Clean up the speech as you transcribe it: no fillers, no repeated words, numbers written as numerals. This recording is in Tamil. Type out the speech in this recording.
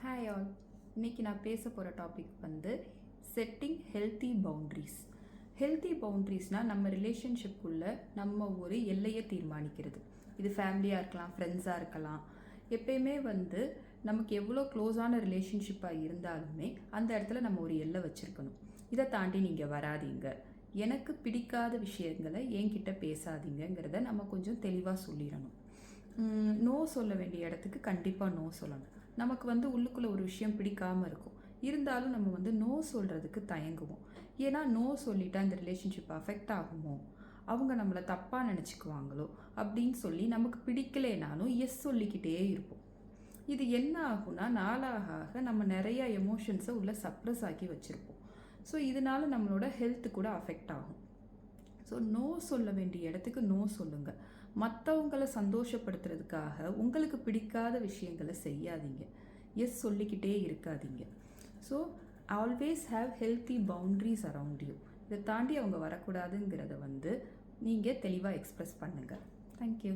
Hi all. இன்றைக்கி நான் பேச போகிற டாபிக் வந்து செட்டிங் ஹெல்த்தி பவுண்ட்ரிஸ். ஹெல்த்தி பவுண்ட்ரிஸ்னால் நம்ம ரிலேஷன்ஷிப்புக்குள்ளே நம்ம ஒரு எல்லையை தீர்மானிக்கிறது. இது ஃபேமிலியாக இருக்கலாம், ஃப்ரெண்ட்ஸாக இருக்கலாம். எப்பயுமே வந்து நமக்கு எவ்வளோ க்ளோஸான ரிலேஷன்ஷிப்பாக இருந்தாலுமே அந்த இடத்துல நம்ம ஒரு எல்லை வச்சுருக்கணும். இதை தாண்டி நீங்கள் வராதீங்க, எனக்கு பிடிக்காத விஷயங்களை என்கிட்ட பேசாதீங்கிறத நம்ம கொஞ்சம் தெளிவாக சொல்லிடணும். நோ சொல்ல வேண்டிய இடத்துக்கு கண்டிப்பாக நோ சொல்லணும். நமக்கு வந்து உள்ளுக்குள்ளே ஒரு விஷயம் பிடிக்காமல் இருக்கும், இருந்தாலும் நம்ம வந்து நோ சொல்கிறதுக்கு தயங்குவோம். ஏன்னா நோ சொல்லிட்டா இந்த ரிலேஷன்ஷிப் அஃபெக்ட் ஆகுமோ, அவங்க நம்மளை தப்பாக நினச்சிக்குவாங்களோ அப்படின்னு சொல்லி நமக்கு பிடிக்கலைனாலும் எஸ் சொல்லிக்கிட்டே இருப்போம். இது என்ன ஆகும்னா நாளாக நம்ம நிறையா எமோஷன்ஸை உள்ள சப்ரஸ் ஆக்கி வச்சுருப்போம். ஸோ இதனால நம்மளோட ஹெல்த்து கூட அஃபெக்ட் ஆகும். ஸோ நோ சொல்ல வேண்டிய இடத்துக்கு நோ சொல்லுங்கள். மற்றவங்களை சந்தோஷப்படுத்துறதுக்காக உங்களுக்கு பிடிக்காத விஷயங்களை செய்யாதீங்க. எஸ் சொல்லிக்கிட்டே இருக்காதீங்க. So always have healthy boundaries around you. இதை தாண்டி அவங்க வரக்கூடாதுங்கிறத வந்து நீங்கள் தெளிவாக எக்ஸ்ப்ரெஸ் பண்ணுங்கள். தேங்க்யூ.